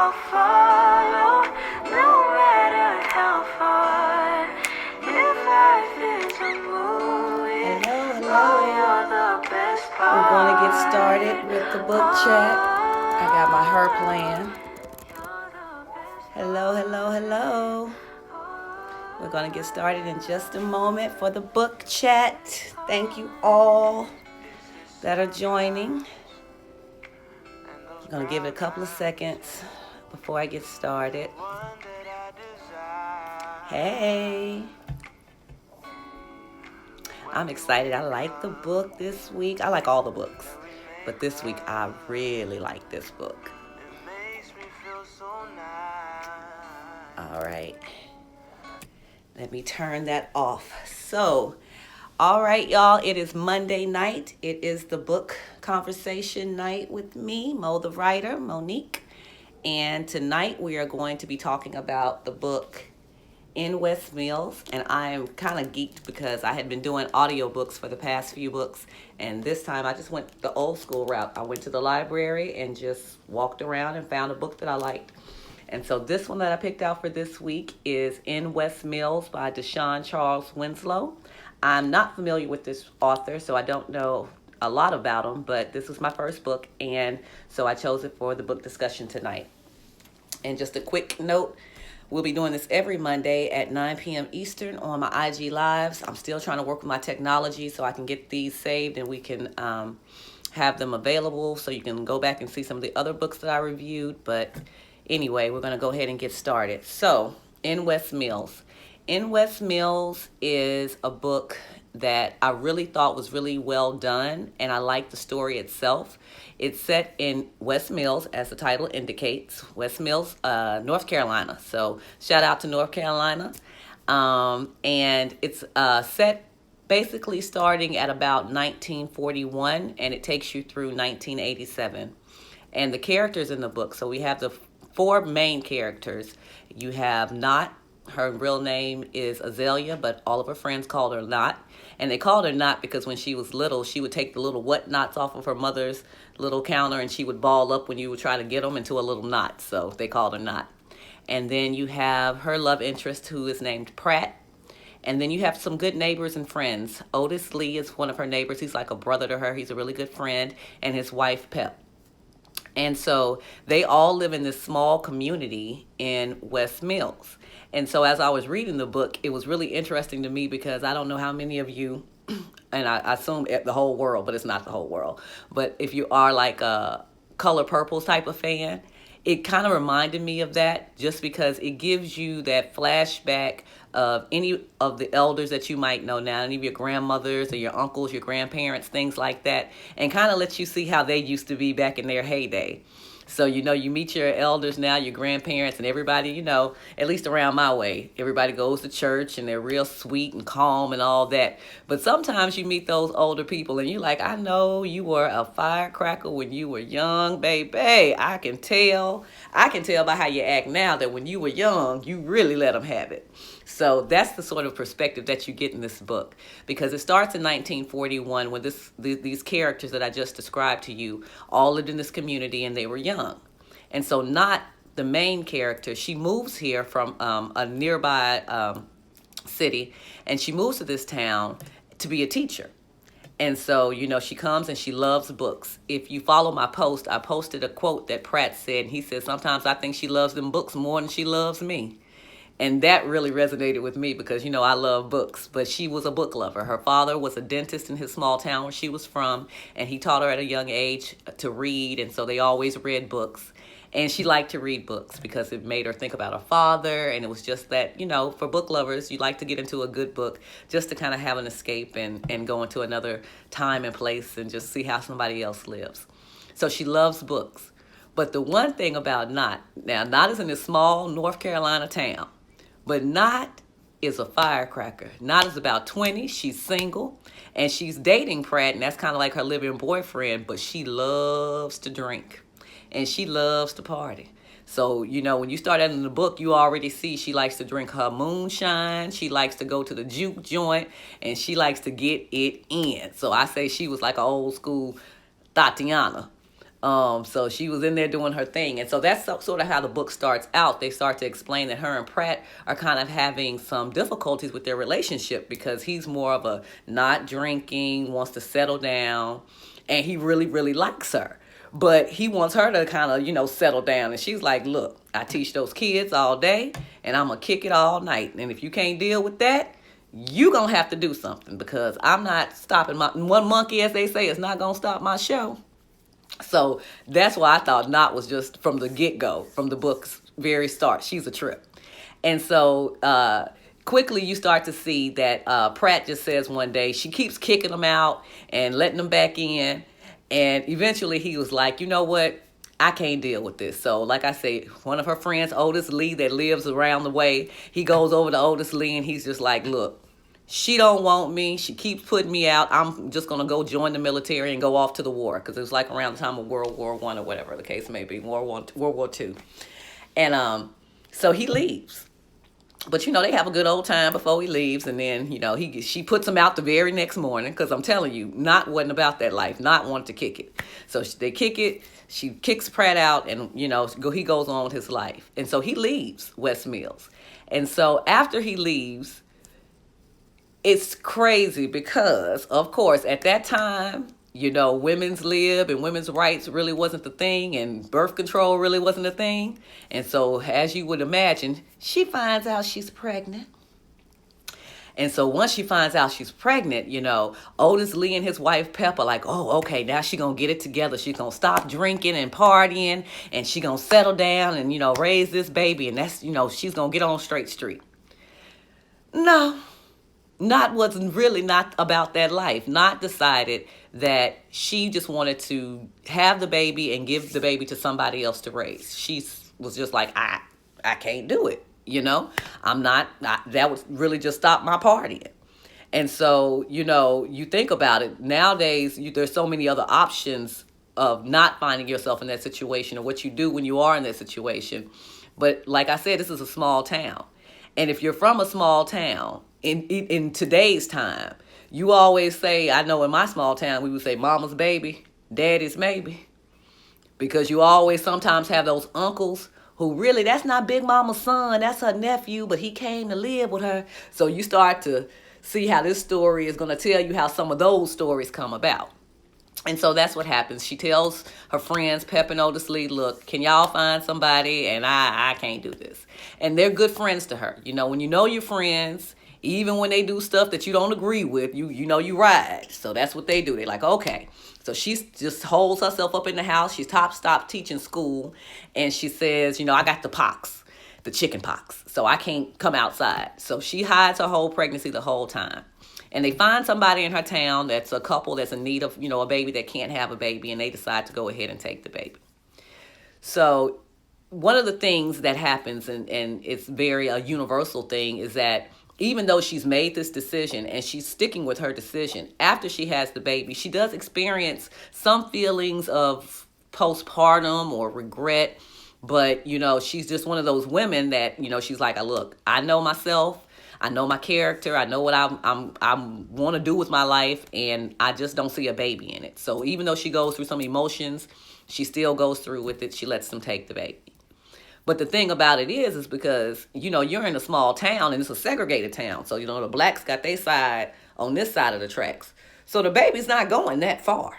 I'll follow, no matter how far. If life is a movie, you're the best part. We're going to get started with the book chat. I got my her plan. Hello. We're going to get started in just a moment for the book chat. Thank you all that are joining. I'm going to give it a couple of seconds before I get started. Hey. I'm excited. I like the book this week. I like all the books, but this week I really like this book. All right. Let me turn that off. So, all right, y'all. It is Monday night. It is the book conversation night with me, Mo the writer, Monique. And tonight we are going to be talking about the book In West Mills. And I am kind of geeked because I had been doing audiobooks for the past few books. And this time I just went the old school route. I went to the library and just walked around and found a book that I liked. And so this one that I picked out for this week is In West Mills by De'shawn Charles Winslow. I'm not familiar with this author, so I don't know a lot about him, but this was my first book, and so I chose it for the book discussion tonight. And just a quick note, we'll be doing this every Monday at 9 p.m. Eastern on my IG Lives. I'm still trying to work with my technology so I can get these saved and we can have them available so you can go back and see some of the other books that I reviewed, but anyway, we're going to go ahead and get started. So, In West Mills. In West Mills is a book that I really thought was really well done, and I like the story itself. It's set in West Mills, as the title indicates, West Mills, North Carolina. So, shout out to North Carolina. And it's set basically starting at about 1941, and it takes you through 1987. And the characters in the book, so we have the four main characters. You have Knott. Her real name is Azalea, but all of her friends called her Knott. And they called her Knott because when she was little, she would take the little whatnots off of her mother's little counter and she would ball up when you would try to get them into a little knot. So they called her Knott. And then you have her love interest, who is named Pratt. And then you have some good neighbors and friends. Otis Lee is one of her neighbors. He's like a brother to her. He's a really good friend. And his wife, Pep. And so they all live in this small community in West Mills. And so as I was reading the book, it was really interesting to me because I don't know how many of you, and I assume the whole world, but it's not the whole world. But if you are like a Color Purples type of fan, it kind of reminded me of that just because it gives you that flashback of any of the elders that you might know now, any of your grandmothers or your uncles, your grandparents, things like that, and kind of lets you see how they used to be back in their heyday. So, you meet your elders now, your grandparents, and everybody, at least around my way, everybody goes to church and they're real sweet and calm and all that. But sometimes you meet those older people and you're like, I know you were a firecracker when you were young, baby. I can tell by how you act now that when you were young, you really let them have it. So that's the sort of perspective that you get in this book, because it starts in 1941 when these characters that I just described to you all lived in this community and they were young. And so Knott, the main character, she moves here from a nearby city, and she moves to this town to be a teacher. And so, she comes and she loves books. If you follow my post, I posted a quote that Pratt said. He said, sometimes I think she loves them books more than she loves me. And that really resonated with me because, I love books, but she was a book lover. Her father was a dentist in his small town where she was from, and he taught her at a young age to read, and so they always read books. And she liked to read books because it made her think about her father, and it was just that, for book lovers, you like to get into a good book just to kind of have an escape and go into another time and place and just see how somebody else lives. So she loves books. But the one thing about Knott is in this small North Carolina town. But Knott is a firecracker. Knott is about 20. She's single. And she's dating Pratt. And that's kind of like her living boyfriend. But she loves to drink. And she loves to party. So, when you start out in the book, you already see she likes to drink her moonshine. She likes to go to the juke joint. And she likes to get it in. So I say she was like an old school Tatiana. So she was in there doing her thing. And so that's sort of how the book starts out. They start to explain that her and Pratt are kind of having some difficulties with their relationship because he's more of a not drinking, wants to settle down, and he really, really likes her. But he wants her to kind of, settle down. And she's like, look, I teach those kids all day, and I'm going to kick it all night. And if you can't deal with that, you going to have to do something because I'm not stopping one monkey, as they say, is not going to stop my show. So that's why I thought Knott was just from the get-go, from the book's very start. She's a trip. And so quickly you start to see that Pratt just says one day, she keeps kicking him out and letting him back in. And eventually he was like, you know what? I can't deal with this. So like I say, one of her friends, Otis Lee, that lives around the way, he goes over to Otis Lee and he's just like, look, she don't want me. She keeps putting me out. I'm just going to go join the military and go off to the war. Because it was like around the time of World War I or whatever the case may be, World War II. And so he leaves. But, they have a good old time before he leaves. And then, she puts him out the very next morning. Because I'm telling you, Knott wasn't about that life. Knott wanted to kick it. So they kick it. She kicks Pratt out. And, he goes on with his life. And so he leaves West Mills. And so after he leaves, it's crazy because, of course, at that time, women's lib and women's rights really wasn't the thing, and birth control really wasn't a thing. And so, as you would imagine, she finds out she's pregnant. And so once she finds out she's pregnant, Otis Lee and his wife Pepper like, oh, okay, now she gonna get it together. She's gonna stop drinking and partying, and she gonna settle down and, raise this baby. And that's, she's gonna get on straight street. No. Knott wasn't really not about that life. Knott decided that she just wanted to have the baby and give the baby to somebody else to raise. She was just like, I can't do it. That would really just stop my partying. And so, you think about it. Nowadays, there's so many other options of not finding yourself in that situation or what you do when you are in that situation. But like I said, this is a small town. And if you're from a small town, in today's time, you always say, I know in my small town, we would say mama's baby, daddy's maybe. Because you always sometimes have those uncles who really, that's not Big Mama's son, that's her nephew, but he came to live with her. So you start to see how this story is going to tell you how some of those stories come about. And so that's what happens. She tells her friends, Pep and Otis Lee, look, can y'all find somebody? And I can't do this. And they're good friends to her. When you know your friends, even when they do stuff that you don't agree with, you ride. So that's what they do. They're like, okay. So she just holds herself up in the house. She's stopped teaching school. And she says, I got the pox, the chicken pox. So I can't come outside. So she hides her whole pregnancy the whole time. And they find somebody in her town that's a couple that's in need of, a baby that can't have a baby. And they decide to go ahead and take the baby. So one of the things that happens, and it's very a universal thing, is that even though she's made this decision and she's sticking with her decision, after she has the baby, she does experience some feelings of postpartum or regret. But, she's just one of those women that, she's like, look, I know myself. I know my character. I know what I want to do with my life. And I just don't see a baby in it. So even though she goes through some emotions, she still goes through with it. She lets them take the baby. But the thing about it is because, you're in a small town and it's a segregated town. So, the blacks got their side on this side of the tracks. So the baby's not going that far.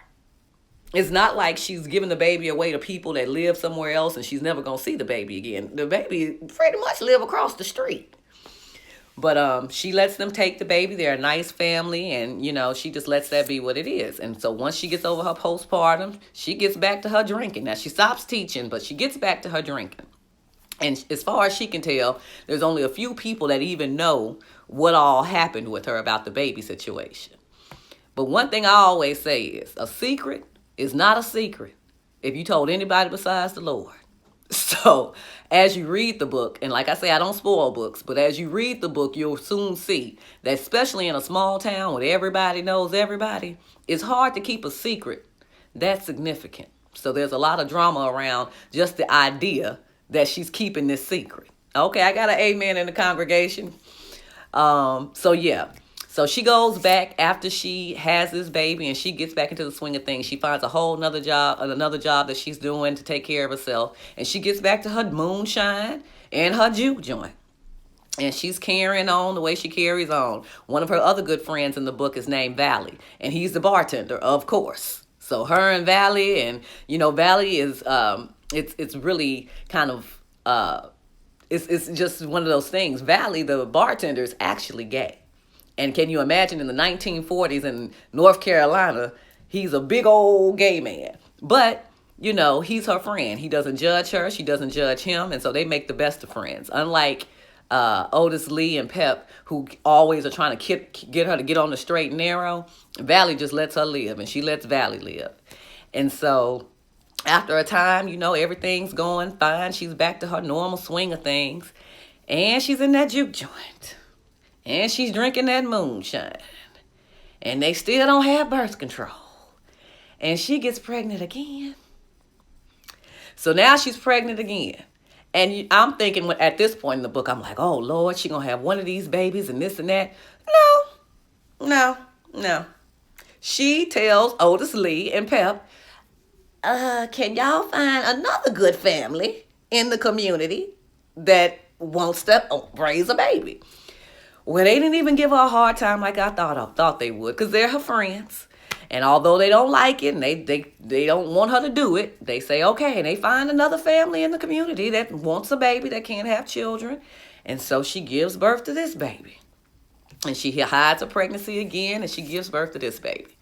It's not like she's giving the baby away to people that live somewhere else and she's never going to see the baby again. The baby pretty much live across the street. But she lets them take the baby. They're a nice family and, she just lets that be what it is. And so once she gets over her postpartum, she gets back to her drinking. Now, she stops teaching, but she gets back to her drinking. And as far as she can tell, there's only a few people that even know what all happened with her about the baby situation. But one thing I always say is a secret is not a secret if you told anybody besides the Lord. So as you read the book, and like I say, I don't spoil books, but as you read the book, you'll soon see that especially in a small town where everybody knows everybody, it's hard to keep a secret that's significant. So there's a lot of drama around just the idea that she's keeping this secret. Okay, I got an amen in the congregation. So So she goes back after she has this baby and she gets back into the swing of things. She finds a whole another job that she's doing to take care of herself. And she gets back to her moonshine and her juke joint. And she's carrying on the way she carries on. One of her other good friends in the book is named Valley. And he's the bartender, of course. So her and Valley, and Valley is it's really kind of it's just one of those things. Valley, the bartender, is actually gay. And can you imagine in the 1940s in North Carolina, he's a big old gay man. But, he's her friend. He doesn't judge her. She doesn't judge him. And so they make the best of friends. Unlike Otis Lee and Pep, who always are trying to get her to get on the straight and narrow, Valley just lets her live. And she lets Valley live. And so after a time, everything's going fine. She's back to her normal swing of things. And she's in that juke joint. And she's drinking that moonshine. And they still don't have birth control. And she gets pregnant again. So now she's pregnant again. And I'm thinking at this point in the book, I'm like, oh, Lord, she going to have one of these babies and this and that. No. She tells Otis Lee and Pep, can y'all find another good family in the community that wants to raise a baby? Well, they didn't even give her a hard time like I thought they would, because they're her friends. And although they don't like it and they don't want her to do it, they say, okay, and they find another family in the community that wants a baby, that can't have children. And so she gives birth to this baby. And she hides her pregnancy again, and she gives birth to this baby.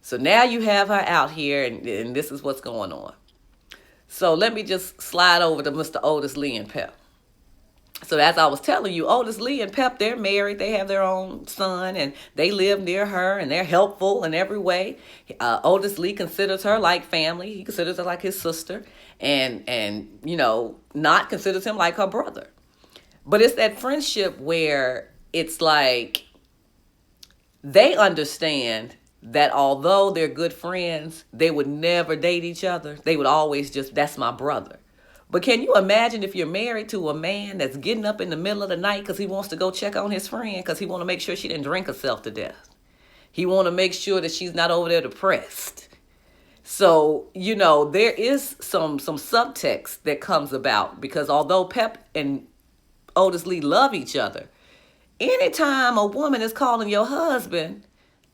So now you have her out here, and this is what's going on. So let me just slide over to Mr. Otis Lee and Pep. So as I was telling you, Otis Lee and Pep, they're married. They have their own son, and they live near her, and they're helpful in every way. Otis Lee considers her like family. He considers her like his sister, and Knott considers him like her brother. But it's that friendship where it's like they understand that although they're good friends, they would never date each other. They would always that's my brother. But can you imagine if you're married to a man that's getting up in the middle of the night because he wants to go check on his friend because he want to make sure she didn't drink herself to death. He want to make sure that she's not over there depressed. So, there is some subtext that comes about, because although Pep and Otis Lee love each other, anytime a woman is calling your husband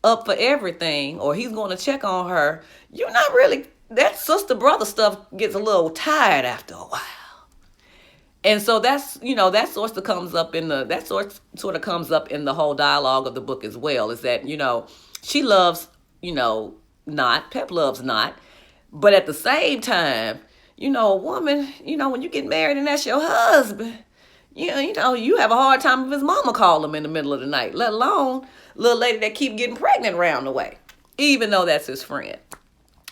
up for everything, or he's going to check on her, you're not really, that sister brother stuff gets a little tired after a while. And so that's, that sort of comes up in the whole dialogue of the book as well, is that, she loves, Knott, Pep loves Knott, but at the same time, a woman, when you get married and that's your husband, you have a hard time if his mama call him in the middle of the night, let alone little lady that keep getting pregnant around the way, even though that's his friend.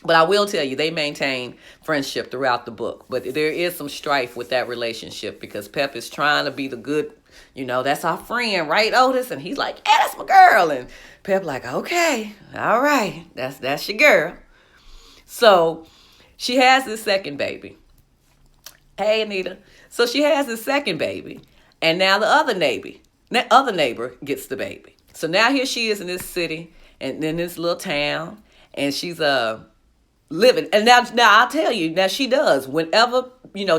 But I will tell you, they maintain friendship throughout the book. But there is some strife with that relationship, because Pep is trying to be the good, that's our friend, right, Otis? And he's like, yeah, that's my girl. And Pep like, okay, all right, that's your girl. So she has this second baby. Hey, Anita. So she has this second baby. And now the other neighbor gets the baby. So now here she is in this city and in this little town. And she's living. And now I'll tell you, now she does. Whenever,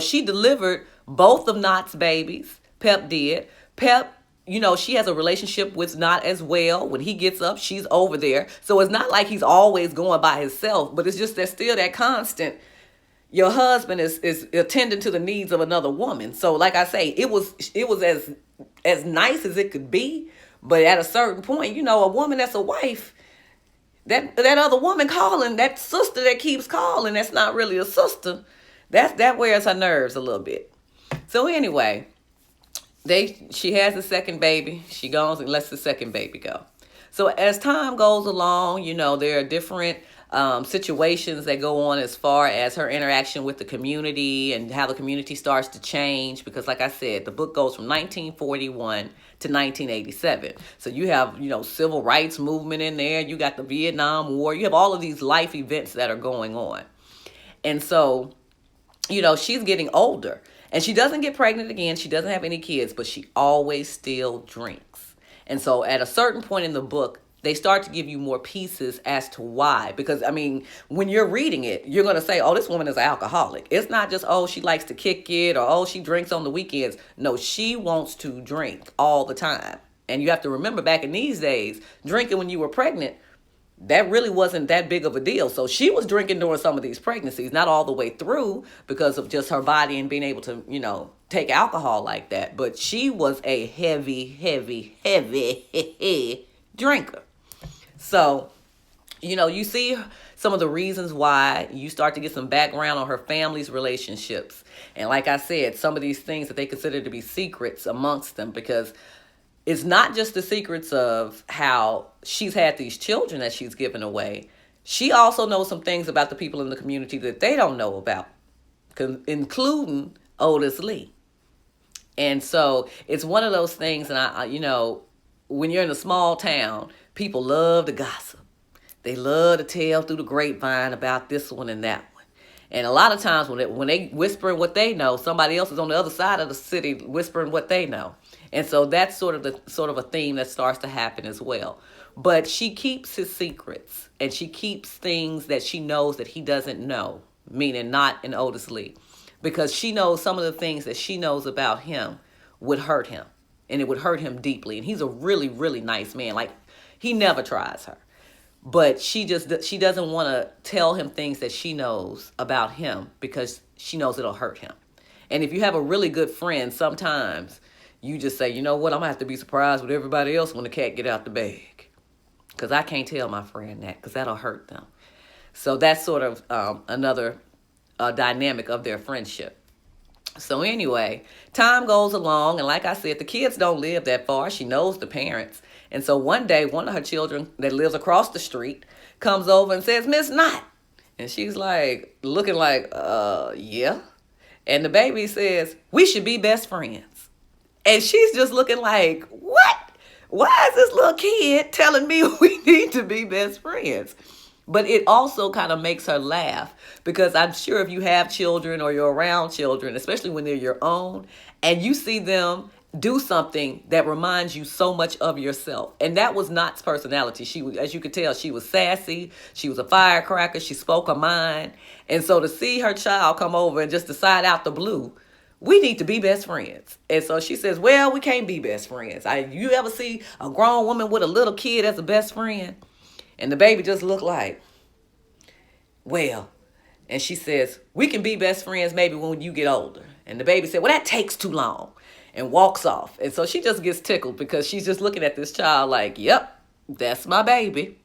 she delivered both of Knott's babies. Pep did. Pep, she has a relationship with Knott as well. When he gets up, she's over there. So it's not like he's always going by himself, but it's just there's still that constant. Your husband is attending to the needs of another woman. So like I say, it was as nice as it could be. But at a certain point, a woman that's a wife, that other woman calling, that sister that keeps calling, that's not really a sister, that wears her nerves a little bit. So anyway, she has a second baby. She goes and lets the second baby go. So as time goes along, there are different situations that go on as far as her interaction with the community and how the community starts to change. Because like I said, the book goes from 1941 to 1987. So you have, civil rights movement in there. You got the Vietnam War. You have all of these life events that are going on. And so, she's getting older. And she doesn't get pregnant again. She doesn't have any kids, but she always still drinks. And so at a certain point in the book, they start to give you more pieces as to why. Because, I mean, when you're reading it, you're going to say, oh, this woman is an alcoholic. It's not just, oh, she likes to kick it, or, oh, she drinks on the weekends. No, she wants to drink all the time. And you have to remember, back in these days, drinking when you were pregnant, that really wasn't that big of a deal. So she was drinking during some of these pregnancies, not all the way through because of just her body and being able to, take alcohol like that. But she was a heavy drinker. So, you see some of the reasons why. You start to get some background on her family's relationships. And like I said, some of these things that they consider to be secrets amongst them, because it's not just the secrets of how she's had these children that she's given away. She also knows some things about the people in the community that they don't know about, including Otis Lee. And so it's one of those things, and when you're in a small town, people love to gossip. They love to tell through the grapevine about this one and that one. And a lot of times when they whisper what they know, somebody else is on the other side of the city whispering what they know. And so that's sort of a theme that starts to happen as well. But she keeps his secrets, and she keeps things that she knows that he doesn't know, meaning Knott and Otis Lee, because she knows some of the things that she knows about him would hurt him, and it would hurt him deeply. And he's a really, really nice man. Like, he never tries her. But she doesn't want to tell him things that she knows about him because she knows it'll hurt him. And if you have a really good friend, sometimes you just say, you know what, I'm going to have to be surprised with everybody else when the cat get out the bag. Because I can't tell my friend that, because that'll hurt them. So that's sort of another dynamic of their friendship. So anyway, time goes along, and like I said, the kids don't live that far. She knows the parents. And so one day, one of her children that lives across the street comes over and says, Miss Knott. And she's like, looking like, yeah. And the baby says, we should be best friends. And she's just looking like, what? Why is this little kid telling me we need to be best friends? But it also kind of makes her laugh, because I'm sure if you have children or you're around children, especially when they're your own, and you see them do something that reminds you so much of yourself. And that was Knott's personality. She was, as you could tell, she was sassy. She was a firecracker. She spoke her mind. And so to see her child come over and just decide out the blue, we need to be best friends. And so she says, well, we can't be best friends. You ever see a grown woman with a little kid as a best friend? And the baby just looked like, well, and she says, we can be best friends maybe when you get older. And the baby said, well, that takes too long, and walks off. And so she just gets tickled because she's just looking at this child like, yep, that's my baby.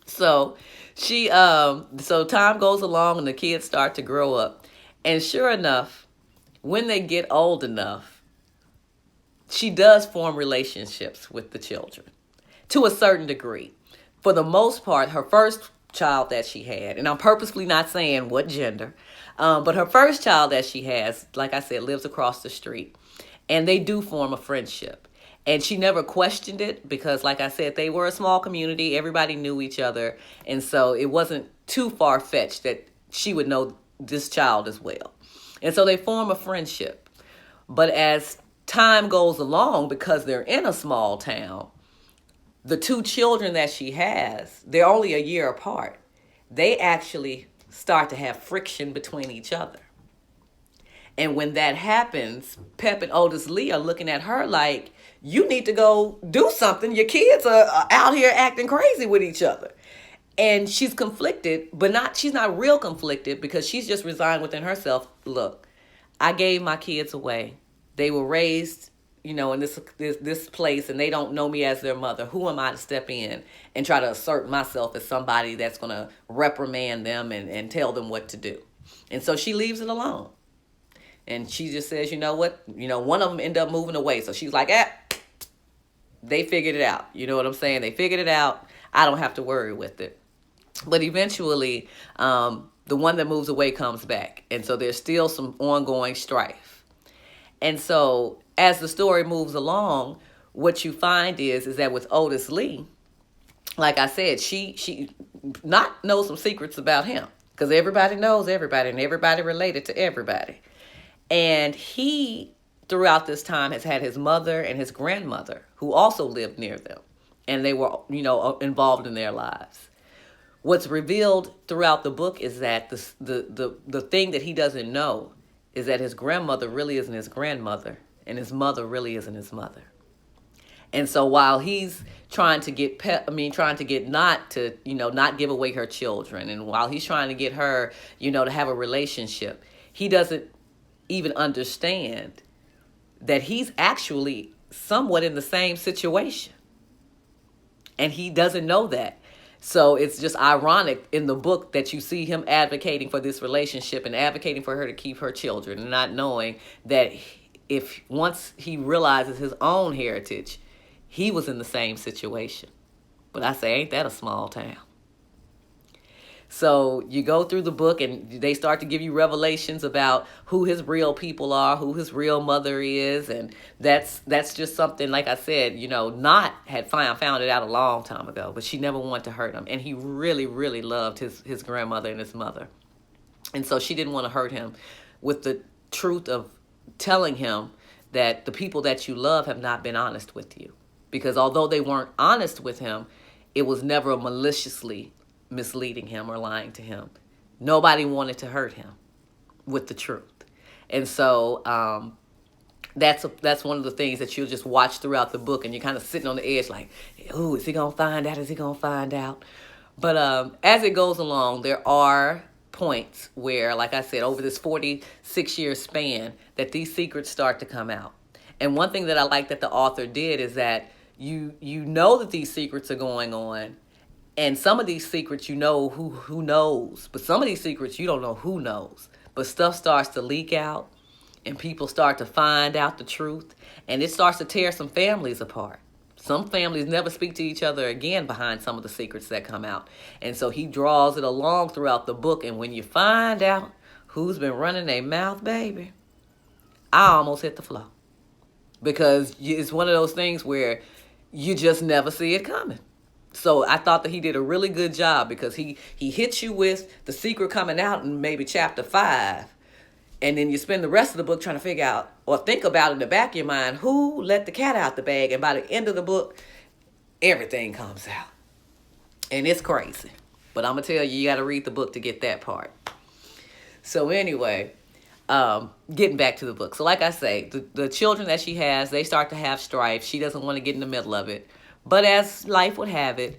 So so time goes along and the kids start to grow up. And sure enough, when they get old enough, she does form relationships with the children to a certain degree. For the most part, her first child that she had, and I'm purposely not saying what gender, but her first child that she has, like I said, lives across the street. And they do form a friendship. And she never questioned it because, like I said, they were a small community. Everybody knew each other. And so it wasn't too far-fetched that she would know this child as well. And so they form a friendship. But as time goes along, because they're in a small town, the two children that she has, they're only a year apart. They actually start to have friction between each other. And when that happens, Pep and Otis Lee are looking at her like, you need to go do something. Your kids are out here acting crazy with each other. And she's conflicted, but she's not real conflicted, because she's just resigned within herself. Look, I gave my kids away. They were raised, in this place, and they don't know me as their mother. Who am I to step in and try to assert myself as somebody that's going to reprimand them and tell them what to do? And so she leaves it alone. And she just says, you know what? One of them ended up moving away. So she's like, they figured it out. You know what I'm saying? They figured it out. I don't have to worry with it. But eventually, the one that moves away comes back. And so there's still some ongoing strife. And so as the story moves along, what you find is that with Otis Lee, like I said, she not knows some secrets about him, because everybody knows everybody and everybody related to everybody. And he throughout this time has had his mother and his grandmother, who also lived near them, and they were, involved in their lives. What's revealed throughout the book is that the thing that he doesn't know is that his grandmother really isn't his grandmother, and his mother really isn't his mother. And so while he's trying to get Knott to, not give away her children, and while he's trying to get her, to have a relationship, he doesn't even understand that he's actually somewhat in the same situation. And he doesn't know that. So it's just ironic in the book that you see him advocating for this relationship and advocating for her to keep her children, and not knowing that if once he realizes his own heritage, he was in the same situation. But I say, ain't that a small town? So you go through the book and they start to give you revelations about who his real people are, who his real mother is. And that's just something, like I said, Knott had found it out a long time ago, but she never wanted to hurt him. And he really, really loved his grandmother and his mother. And so she didn't want to hurt him with the truth of telling him that the people that you love have not been honest with you. Because although they weren't honest with him, it was never maliciously misleading him or lying to him. Nobody wanted to hurt him with the truth. And so that's one of the things that you'll just watch throughout the book, and you're kind of sitting on the edge like, ooh, is he going to find out? Is he going to find out? But as it goes along, there are points where, like I said, over this 46-year span, that these secrets start to come out. And one thing that I like that the author did is that you know that these secrets are going on. And some of these secrets, who knows. But some of these secrets, you don't know who knows. But stuff starts to leak out, and people start to find out the truth. And it starts to tear some families apart. Some families never speak to each other again behind some of the secrets that come out. And so he draws it along throughout the book. And when you find out who's been running their mouth, baby, I almost hit the floor. Because it's one of those things where you just never see it coming. So I thought that he did a really good job, because he hits you with the secret coming out in maybe chapter 5. And then you spend the rest of the book trying to figure out or think about in the back of your mind who let the cat out the bag. And by the end of the book, everything comes out. And it's crazy. But I'm going to tell you, you got to read the book to get that part. So anyway, getting back to the book. So like I say, the children that she has, they start to have strife. She doesn't want to get in the middle of it. But as life would have it,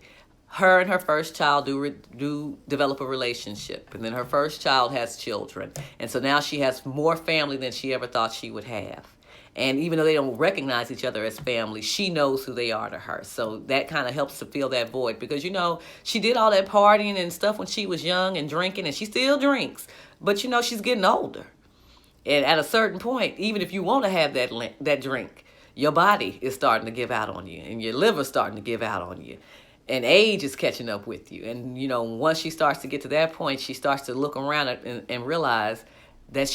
her and her first child do develop a relationship. And then her first child has children. And so now she has more family than she ever thought she would have. And even though they don't recognize each other as family, she knows who they are to her. So that kind of helps to fill that void. Because, she did all that partying and stuff when she was young and drinking. And she still drinks. But, she's getting older. And at a certain point, even if you want to have that drink, your body is starting to give out on you, and your liver's starting to give out on you, and age is catching up with you. And, once she starts to get to that point, she starts to look around and realize that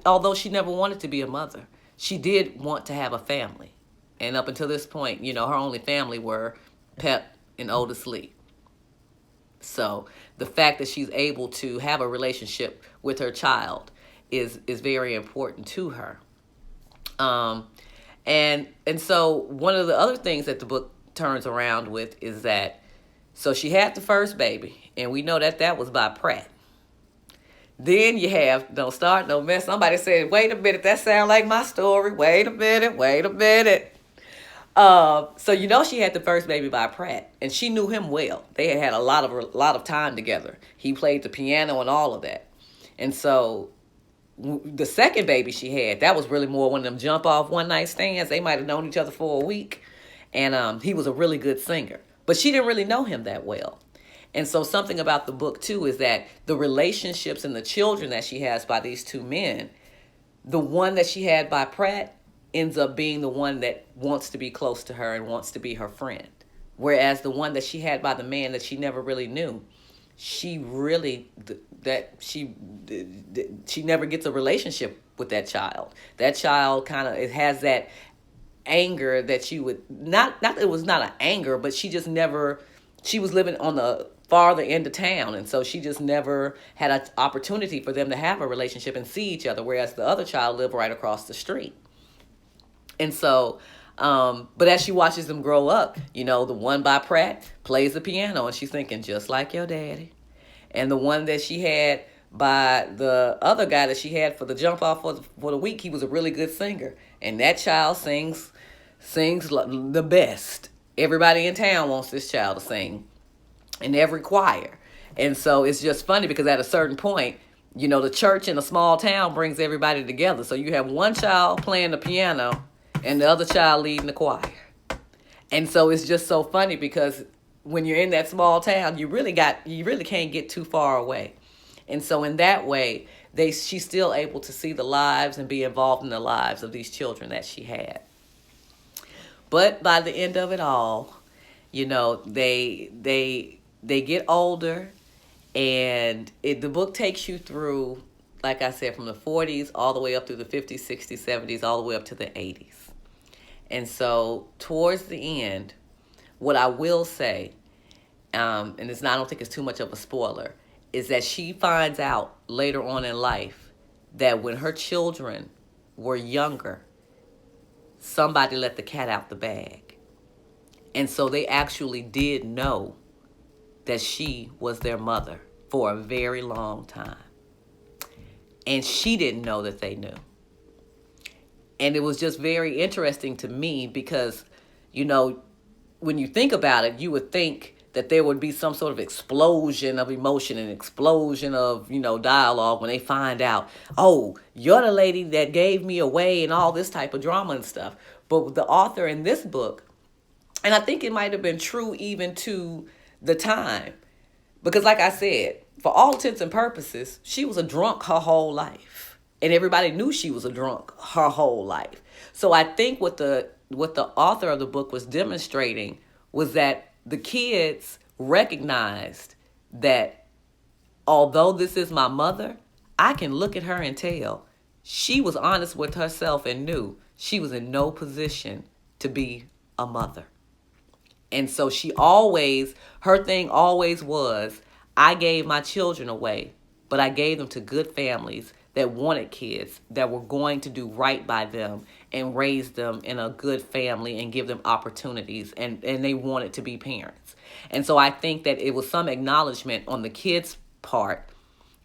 although she never wanted to be a mother, she did want to have a family. And up until this point, her only family were Pep and Otis Lee. So the fact that she's able to have a relationship with her child is very important to her. And so one of the other things that the book turns around with is that, so she had the first baby, and we know that was by Pratt. Then you have, don't start no mess. Somebody said, wait a minute, that sounds like my story. Wait a minute. So she had the first baby by Pratt, and she knew him well. They had a lot of time together. He played the piano and all of that. And so the second baby she had, that was really more one of them jump off one night stands. They might have known each other for a week, and he was a really good singer, but she didn't really know him that well. And so something about the book too is that the relationships and the children that she has by these two men, the one that she had by Pratt ends up being the one that wants to be close to her and wants to be her friend, whereas the one that she had by the man that she never really knew, she never gets a relationship with that child. That child it has that anger that she would not that it was not an anger, but she was living on the farther end of town, and so she just never had an opportunity for them to have a relationship and see each other, whereas the other child lived right across the street. And so, but as she watches them grow up, the one by Pratt plays the piano, and she's thinking, just like your daddy. And the one that she had by the other guy that she had for the jump off for the week, he was a really good singer. And that child sings the best. Everybody in town wants this child to sing in every choir. And so it's just funny because at a certain point, the church in a small town brings everybody together. So you have one child playing the piano and the other child leading the choir. And so it's just so funny because when you're in that small town, you really can't get too far away. And so in that way, she's still able to see the lives and be involved in the lives of these children that she had. But by the end of it all, they get older, and the book takes you through, like I said, from the 40s all the way up through the 50s, 60s, 70s, all the way up to the 80s. And so towards the end, what I will say, and I don't think it's too much of a spoiler, is that she finds out later on in life that when her children were younger, somebody let the cat out the bag. And so they actually did know that she was their mother for a very long time. And she didn't know that they knew. And it was just very interesting to me because, when you think about it, you would think that there would be some sort of explosion of emotion and explosion of, dialogue when they find out, oh, you're the lady that gave me away and all this type of drama and stuff. But the author in this book, and I think it might have been true even to the time, because like I said, for all intents and purposes, she was a drunk her whole life. And everybody knew she was a drunk her whole life. So I think what the author of the book was demonstrating was that the kids recognized that although this is my mother, I can look at her and tell she was honest with herself and knew she was in no position to be a mother. And so her thing always was, I gave my children away, but I gave them to good families that wanted kids, that were going to do right by them and raise them in a good family and give them opportunities, and they wanted to be parents. And so I think that it was some acknowledgement on the kids' part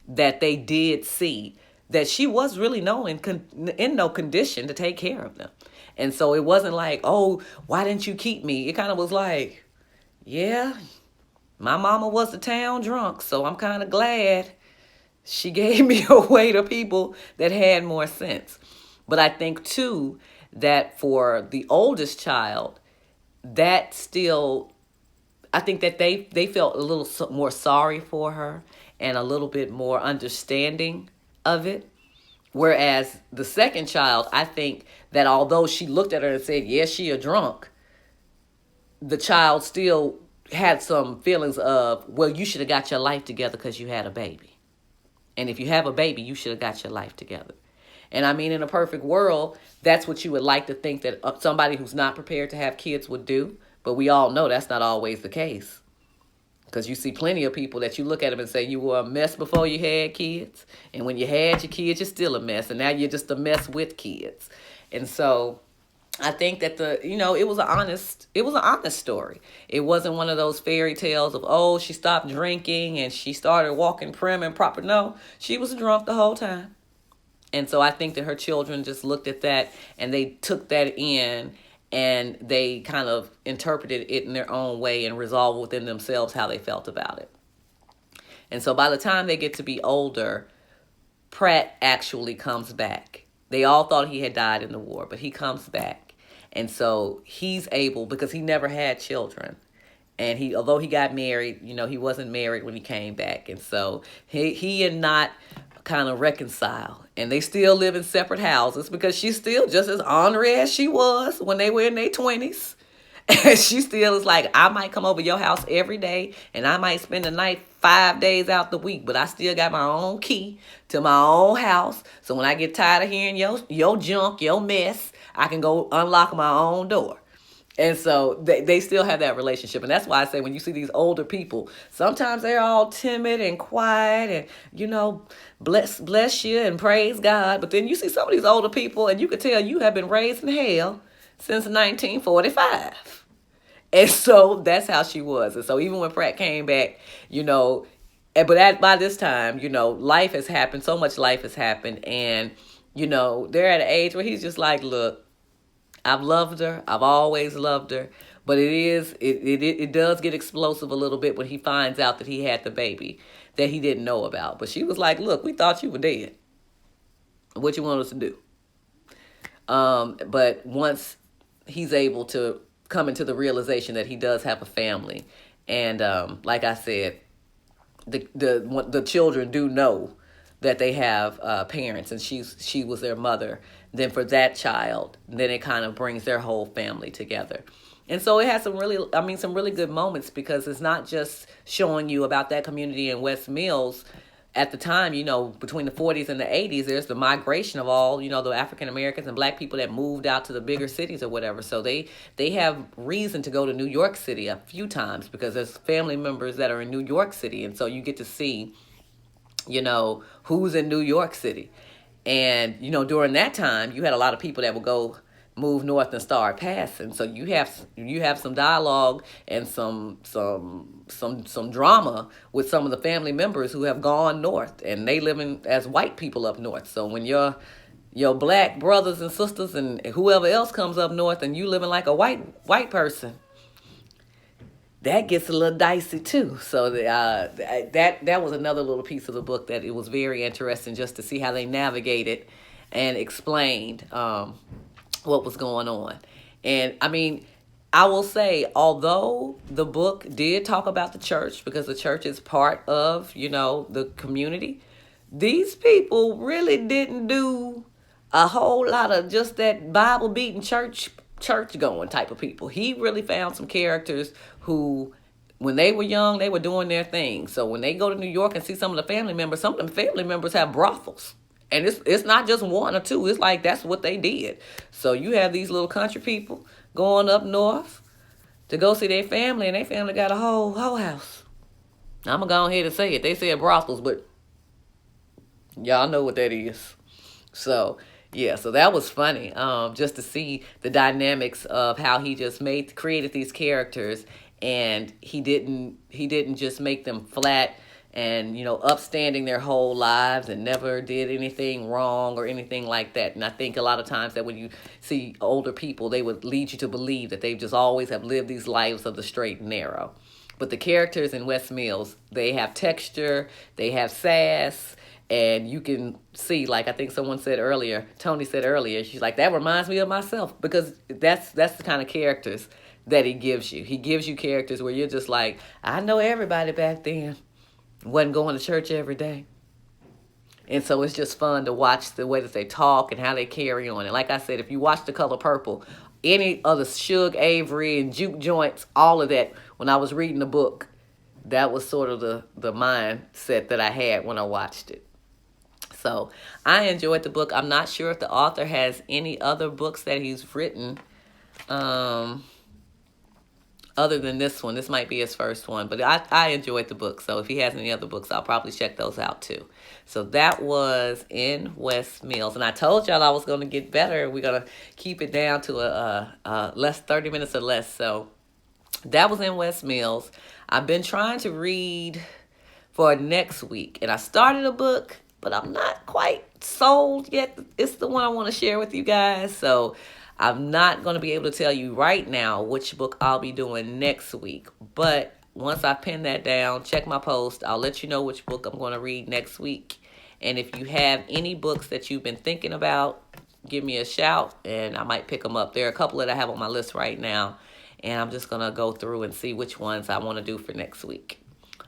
that they did see that she was really in no condition to take care of them. And so it wasn't like, oh, why didn't you keep me? It kind of was like, yeah, my mama was the town drunk, so I'm kind of glad she gave me away to people that had more sense. But I think, too, that for the oldest child, I think that they felt a little more sorry for her and a little bit more understanding of it. Whereas the second child, I think that although she looked at her and said, yes, she a drunk, the child still had some feelings of, well, you should have got your life together because you had a baby. And if you have a baby, you should have got your life together. And I mean, in a perfect world, that's what you would like to think that somebody who's not prepared to have kids would do. But we all know that's not always the case. Because you see plenty of people that you look at them and say, you were a mess before you had kids. And when you had your kids, you're still a mess. And now you're just a mess with kids. And so I think that it was an honest story. It wasn't one of those fairy tales of, oh, she stopped drinking and she started walking prim and proper. No, she was drunk the whole time. And so I think that her children just looked at that and they took that in and they kind of interpreted it in their own way and resolved within themselves how they felt about it. And so by the time they get to be older, Pratt actually comes back. They all thought he had died in the war, but he comes back. And so he's able, because he never had children. And although he got married, he wasn't married when he came back. And so he and Knott kind of reconcile. And they still live in separate houses because she's still just as ornery as she was when they were in their 20s. And she still is like, I might come over your house every day and I might spend the night 5 days out the week, but I still got my own key to my own house. So when I get tired of hearing your junk, your mess, I can go unlock my own door. And so they still have that relationship. And that's why I say when you see these older people, sometimes they're all timid and quiet and, bless you and praise God. But then you see some of these older people and you can tell you have been raised in hell since 1945. And so that's how she was. And so even when Pratt came back, by this time, life has happened. So much life has happened. And, they're at an age where he's just like, look, I've loved her. I've always loved her. But it does get explosive a little bit when he finds out that he had the baby that he didn't know about. But she was like, look, we thought you were dead. What you want us to do? But once he's able to come into the realization that he does have a family. And like I said, the children do know that they have parents and she was their mother. Then for that child, then it kind of brings their whole family together. And so it has some really good moments because it's not just showing you about that community in West Mills. At the time, between the 40s and the 80s, there's the migration of all, the African Americans and black people that moved out to the bigger cities or whatever. So they have reason to go to New York City a few times because there's family members that are in New York City. And so you get to see, who's in New York City. And, during that time, you had a lot of people that would go move north and start passing. So you have some dialogue and some drama with some of the family members who have gone north and they living as white people up north. So when your black brothers and sisters and whoever else comes up north and you living like a white person, that gets a little dicey too. So that was another little piece of the book that it was very interesting just to see how they navigated and explained what was going on. And I will say, although the book did talk about the church because the church is part of, the community, these people really didn't do a whole lot of just that Bible beating church going type of people. He really found some characters who, when they were young, they were doing their thing. So when they go to New York and see some of the family members, some of them family members have brothels. And it's not just one or two. It's like that's what they did. So you have these little country people going up north to go see their family, and their family got a whole house. I'm going to go ahead and say it. They said brothels, but y'all know what that is. So, yeah, so that was funny, just to see the dynamics of how he just created these characters, and he didn't just make them flat and, upstanding their whole lives and never did anything wrong or anything like that. And I think a lot of times that when you see older people, they would lead you to believe that they just always have lived these lives of the straight and narrow. But the characters in West Mills, they have texture, they have sass, and you can see, like I think Tony said earlier, she's like, that reminds me of myself, because that's the kind of characters that he gives you. He gives you characters where you're just like, I know everybody back then wasn't going to church every day. And so it's just fun to watch the way that they talk and how they carry on. And like I said, if you watch The Color Purple, any of the Suge Avery and juke joints, all of that, when I was reading the book, that was sort of the mindset that I had when I watched it. So I enjoyed the book. I'm not sure if the author has any other books that he's written other than this one. This might be his first one, but I enjoyed the book. So if he has any other books, I'll probably check those out too. So that was in West Mills. And I told y'all I was going to get better. We're going to keep it down to a less 30 minutes or less. So that was in West Mills. I've been trying to read for next week, and I started a book, but I'm not quite sold yet. It's the one I want to share with you guys. So I'm not going to be able to tell you right now which book I'll be doing next week. But once I pin that down, check my post, I'll let you know which book I'm going to read next week. And if you have any books that you've been thinking about, give me a shout and I might pick them up. There are a couple that I have on my list right now, and I'm just going to go through and see which ones I want to do for next week.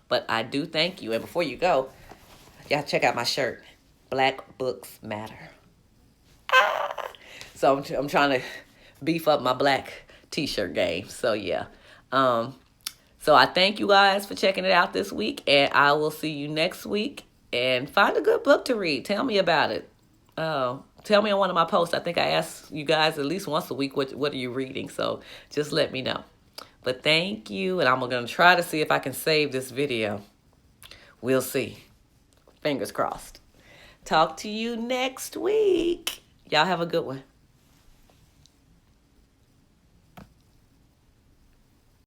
But I do thank you. And before you go, y'all check out my shirt. Black Books Matter. So I'm trying to beef up my black t-shirt game. So yeah. So I thank you guys for checking it out this week, and I will see you next week. And find a good book to read. Tell me about it. Tell me on one of my posts. I think I ask you guys at least once a week, what are you reading? So just let me know. But thank you, and I'm going to try to see if I can save this video. We'll see. Fingers crossed. Talk to you next week. Y'all have a good one.